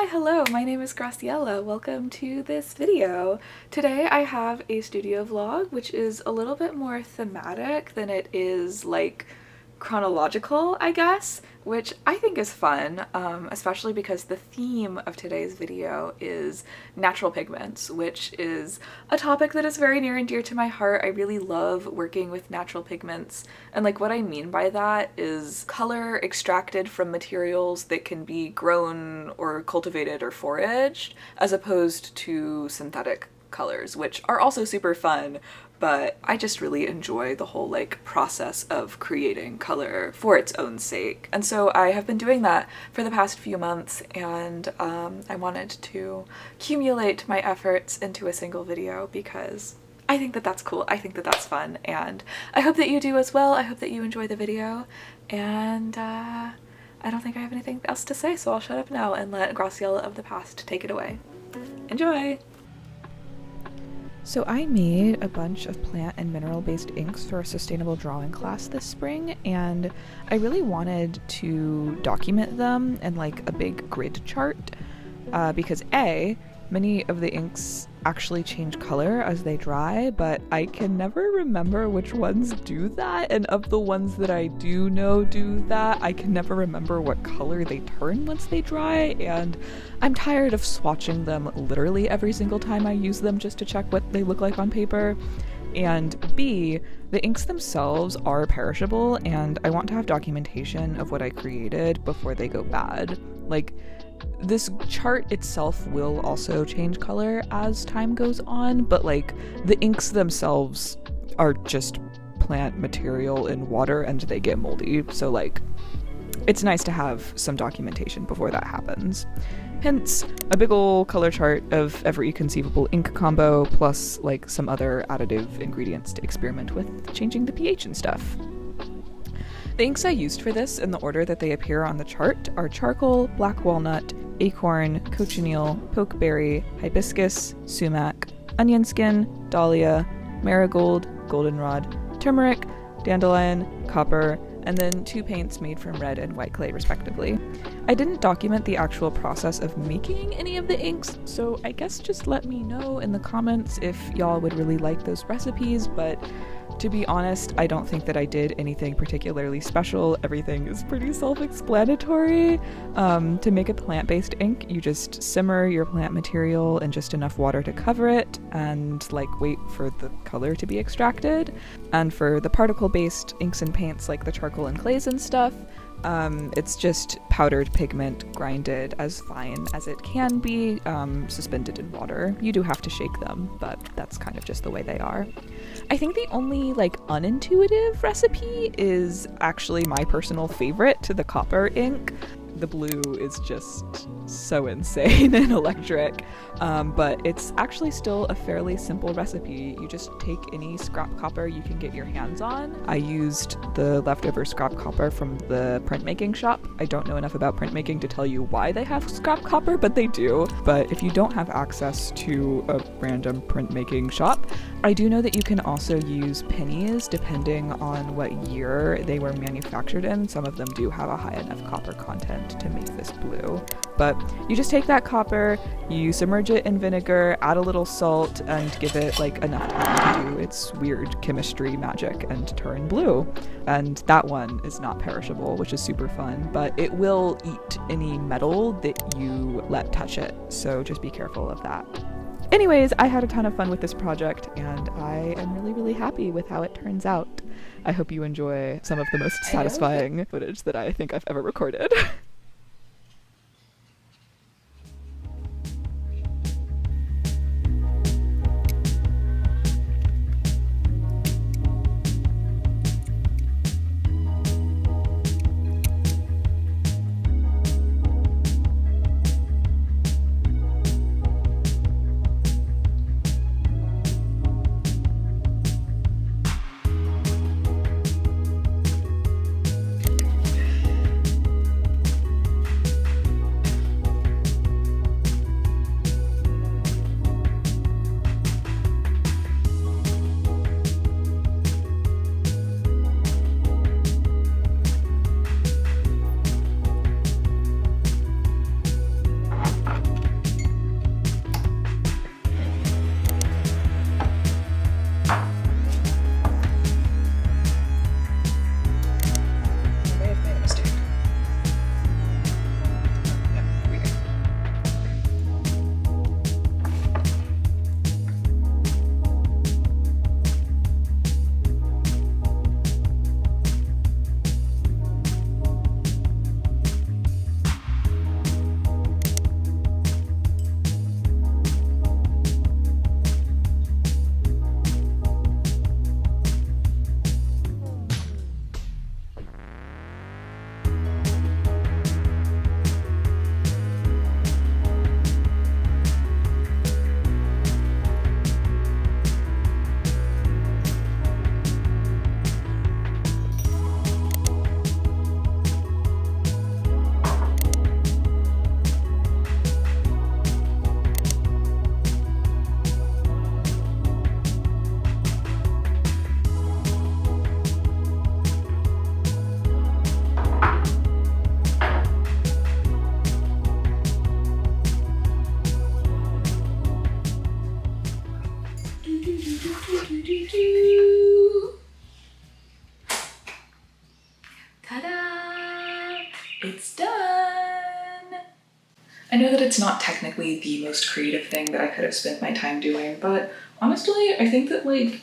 Hi, hello, my name is Graciela. Welcome to this video. Today I have a studio vlog, which is a little bit more thematic than it is like chronological, I guess, which I think is fun, especially because the theme of today's video is natural pigments, which is a topic that is very near and dear to my heart. I really love working with natural pigments, and like what I mean by that is color extracted from materials that can be grown or cultivated or foraged, as opposed to synthetic colors, which are also super fun, but I just really enjoy the whole like process of creating color for its own sake. And so I have been doing that for the past few months, and I wanted to accumulate my efforts into a single video because I think that that's cool. I think that that's fun, and I hope that you do as well. I hope that you enjoy the video, and I don't think I have anything else to say, so I'll shut up now and let Graciela of the past take it away. Enjoy! So I made a bunch of plant and mineral-based inks for a sustainable drawing class this spring, and I really wanted to document them in like a big grid chart because many of the inks actually change color as they dry, but I can never remember which ones do that, and of the ones that I do know do that, I can never remember what color they turn once they dry, and I'm tired of swatching them literally every single time I use them just to check what they look like on paper. And B, the inks themselves are perishable, and I want to have documentation of what I created before they go bad. Like, this chart itself will also change color as time goes on, but like the inks themselves are just plant material in water and they get moldy, so like it's nice to have some documentation before that happens. Hence a big ol' color chart of every conceivable ink combo plus like some other additive ingredients to experiment with changing the pH and stuff. The inks I used for this in the order that they appear on the chart are charcoal, black walnut, acorn, cochineal, pokeberry, hibiscus, sumac, onion skin, dahlia, marigold, goldenrod, turmeric, dandelion, copper, and then 2 paints made from red and white clay respectively. I didn't document the actual process of making any of the inks, so I guess just let me know in the comments if y'all would really like those recipes, but to be honest, I don't think that I did anything particularly special. Everything is pretty self-explanatory. To make a plant-based ink, you just simmer your plant material in just enough water to cover it and like wait for the color to be extracted. And for the particle-based inks and paints like the charcoal and clays and stuff, it's just powdered pigment grinded as fine as it can be, suspended in water. You do have to shake them, but that's kind of just the way they are. I think the only like unintuitive recipe is actually my personal favorite, the copper ink. The blue is just so insane and electric, but it's actually still a fairly simple recipe. You just take any scrap copper you can get your hands on. I used the leftover scrap copper from the printmaking shop. I don't know enough about printmaking to tell you why they have scrap copper, but they do. But if you don't have access to a random printmaking shop, I do know that you can also use pennies depending on what year they were manufactured in. Some of them do have a high enough copper content to make this blue. But you just take that copper, you submerge it in vinegar, add a little salt, and give it like enough time to do its weird chemistry magic and turn blue. And that one is not perishable, which is super fun, but it will eat any metal that you let touch it, so just be careful of that. Anyways, I had a ton of fun with this project, and I am really, really happy with how it turns out. I hope you enjoy some of the most satisfying footage that I think I've ever recorded. I know that it's not technically the most creative thing that I could have spent my time doing, but honestly, I think that like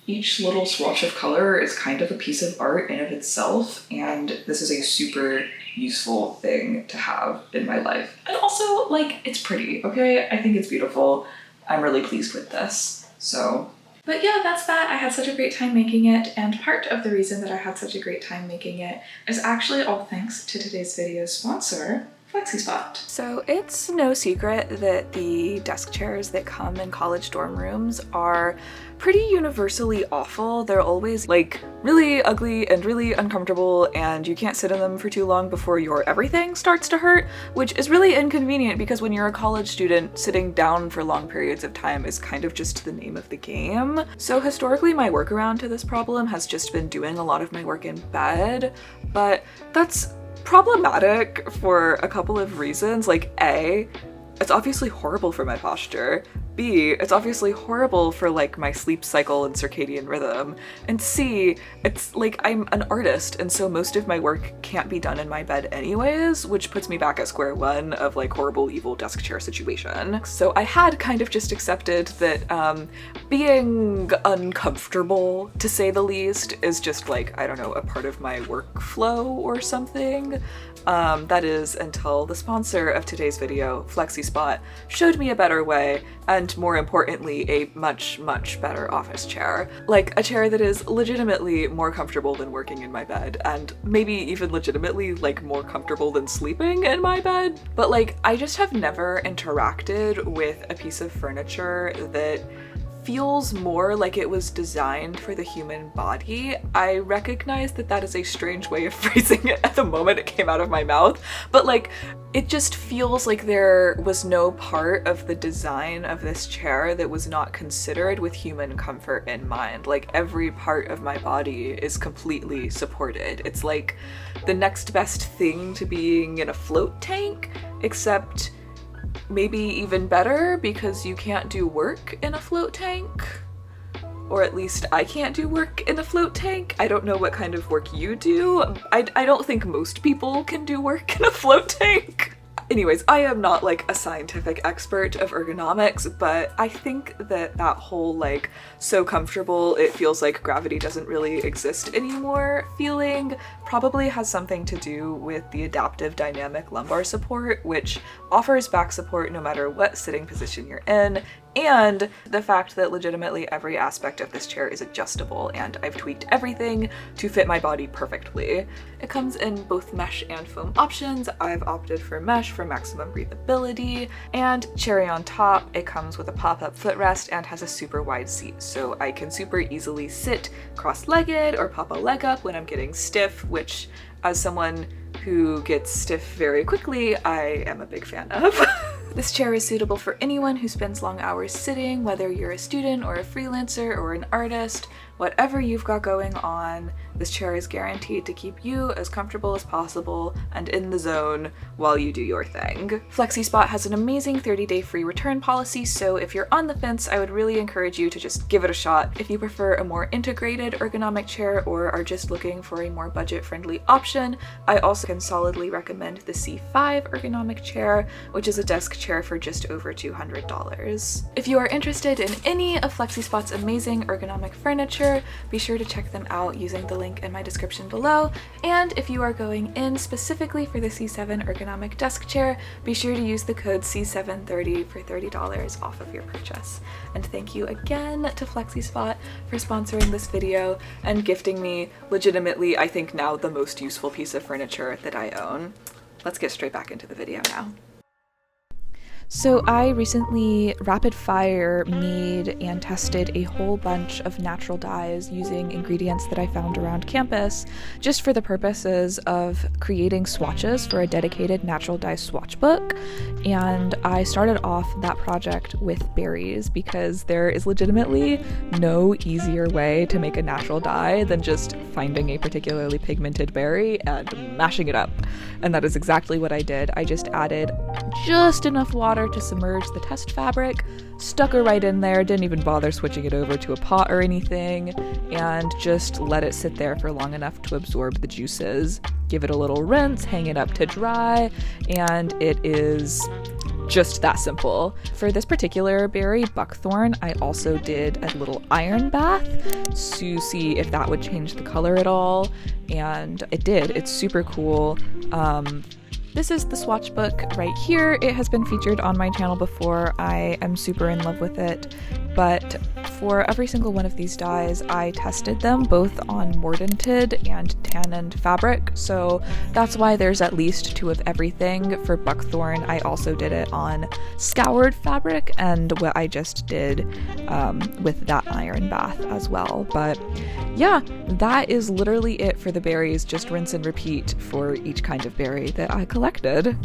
each little swatch of color is kind of a piece of art in of itself, and this is a super useful thing to have in my life. And also, like, it's pretty, okay? I think it's beautiful. I'm really pleased with this, so. But yeah, that's that. I had such a great time making it, and part of the reason that I had such a great time making it is actually all thanks to today's video sponsor, FlexiSpot. So it's no secret that the desk chairs that come in college dorm rooms are pretty universally awful. They're always like really ugly and really uncomfortable, and you can't sit in them for too long before your everything starts to hurt, which is really inconvenient because when you're a college student, sitting down for long periods of time is kind of just the name of the game. So historically, my workaround to this problem has just been doing a lot of my work in bed, but that's problematic for a couple of reasons. Like, A, it's obviously horrible for my posture. B, it's obviously horrible for like my sleep cycle and circadian rhythm. And C, it's like I'm an artist, and so most of my work can't be done in my bed anyways, which puts me back at square one of like horrible, evil desk chair situation. So I had kind of just accepted that being uncomfortable, to say the least, is just like, I don't know, a part of my workflow or something. That is until the sponsor of today's video, FlexiSpot, showed me a better way, and more importantly, a much, much better office chair. Like a chair that is legitimately more comfortable than working in my bed, and maybe even legitimately like more comfortable than sleeping in my bed. But like, I just have never interacted with a piece of furniture that feels more like it was designed for the human body. I recognize that that is a strange way of phrasing it at the moment it came out of my mouth, but like, it just feels like there was no part of the design of this chair that was not considered with human comfort in mind. Like, every part of my body is completely supported. It's like the next best thing to being in a float tank, except maybe even better because you can't do work in a float tank. Or at least I can't do work in a float tank. I don't know what kind of work you do. I don't think most people can do work in a float tank. Anyways, I am not like a scientific expert of ergonomics, but I think that that whole like so comfortable it feels like gravity doesn't really exist anymore feeling probably has something to do with the adaptive dynamic lumbar support, which offers back support no matter what sitting position you're in, and the fact that legitimately every aspect of this chair is adjustable, and I've tweaked everything to fit my body perfectly. It comes in both mesh and foam options. I've opted for mesh for maximum breathability, and cherry on top, it comes with a pop-up footrest and has a super wide seat, so I can super easily sit cross-legged or pop a leg up when I'm getting stiff, which as someone who gets stiff very quickly, I am a big fan of. This chair is suitable for anyone who spends long hours sitting, whether you're a student or a freelancer or an artist. Whatever you've got going on, this chair is guaranteed to keep you as comfortable as possible and in the zone while you do your thing. FlexiSpot has an amazing 30-day free return policy, so if you're on the fence, I would really encourage you to just give it a shot. If you prefer a more integrated ergonomic chair or are just looking for a more budget-friendly option, I also can solidly recommend the C5 ergonomic chair, which is a desk chair for just over $200. If you are interested in any of FlexiSpot's amazing ergonomic furniture, be sure to check them out using the link in my description below, and if you are going in specifically for the C7 ergonomic desk chair, be sure to use the code C730 for $30 off of your purchase. And thank you again to FlexiSpot for sponsoring this video and gifting me legitimately, I think now, the most useful piece of furniture that I own. Let's get straight back into the video now. So I recently rapid fire made and tested a whole bunch of natural dyes using ingredients that I found around campus, just for the purposes of creating swatches for a dedicated natural dye swatch book. And I started off that project with berries because there is legitimately no easier way to make a natural dye than just finding a particularly pigmented berry and mashing it up. And that is exactly what I did. I just added just enough water to submerge the test fabric, stuck her right in there, didn't even bother switching it over to a pot or anything, and just let it sit there for long enough to absorb the juices. Give it a little rinse, hang it up to dry, and it is just that simple. For this particular berry, buckthorn, I also did a little iron bath to see if that would change the color at all, and it did. It's super cool. This is the swatch book right here. It has been featured on my channel before. I am super in love with it, but for every single one of these dyes, I tested them both on mordanted and tanned fabric, so that's why there's at least 2 of everything. For buckthorn, I also did it on scoured fabric, and what I just did with that iron bath as well. But yeah, that is literally it for the berries. Just rinse and repeat for each kind of berry that I collected.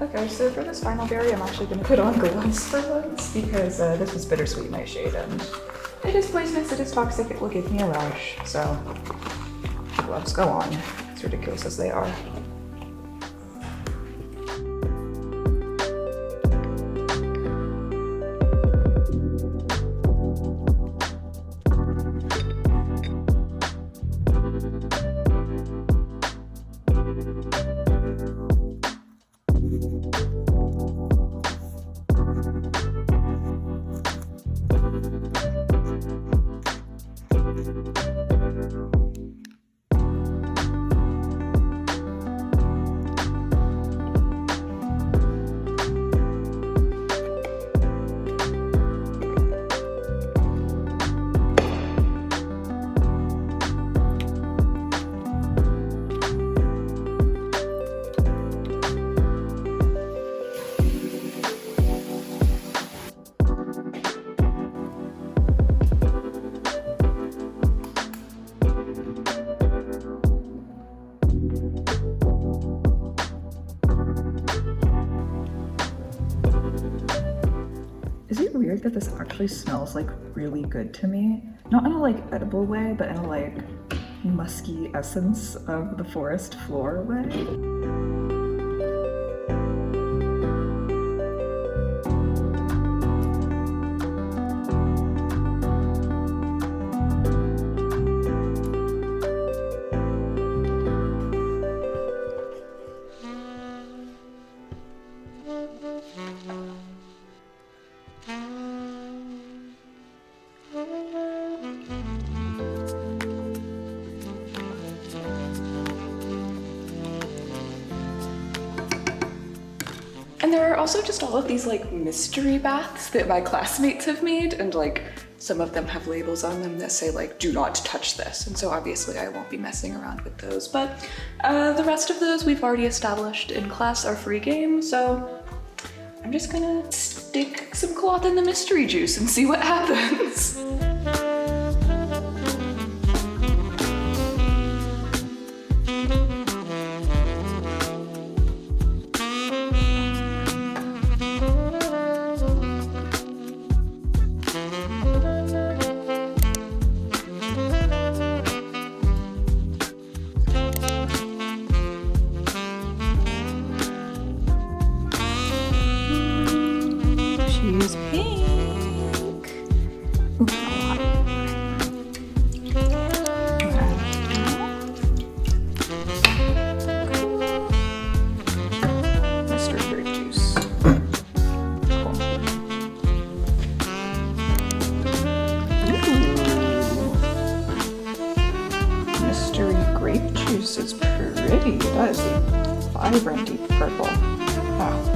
Okay, so for this final berry, I'm actually going to put on gloves for once, because this was Bittersweet Nightshade, and it is poisonous, it is toxic, it will give me a rash, so gloves go on, as ridiculous as they are. Is it weird that this actually smells like really good to me? Not in a like edible way, but in a like musky essence of the forest floor way. And there are also just all of these like mystery baths that my classmates have made, and like some of them have labels on them that say like, do not touch this. And so obviously I won't be messing around with those, but the rest of those we've already established in class are free game. So I'm just gonna stick some cloth in the mystery juice and see what happens. vibrant deep purple. Wow.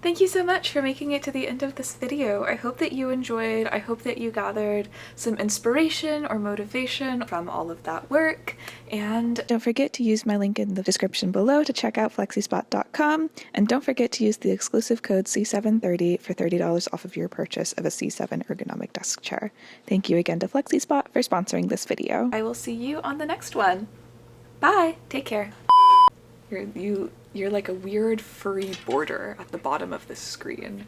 Thank you so much for making it to the end of this video. I hope that you enjoyed. I hope that you gathered some inspiration or motivation from all of that work. And don't forget to use my link in the description below to check out FlexiSpot.com. And don't forget to use the exclusive code C730 for $30 off of your purchase of a C7 ergonomic desk chair. Thank you again to FlexiSpot for sponsoring this video. I will see you on the next one. Bye. Take care. You're like a weird furry border at the bottom of this screen.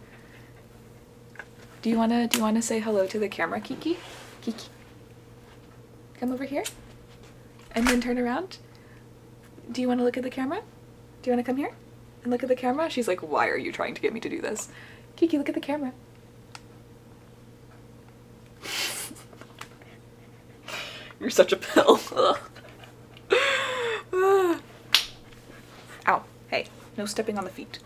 Do you wanna say hello to the camera, Kiki? Kiki. Come over here. And then turn around. Do you wanna look at the camera? Do you wanna come here and look at the camera? She's like, why are you trying to get me to do this? Kiki, look at the camera. You're such a pill. Ow. Hey, no stepping on the feet.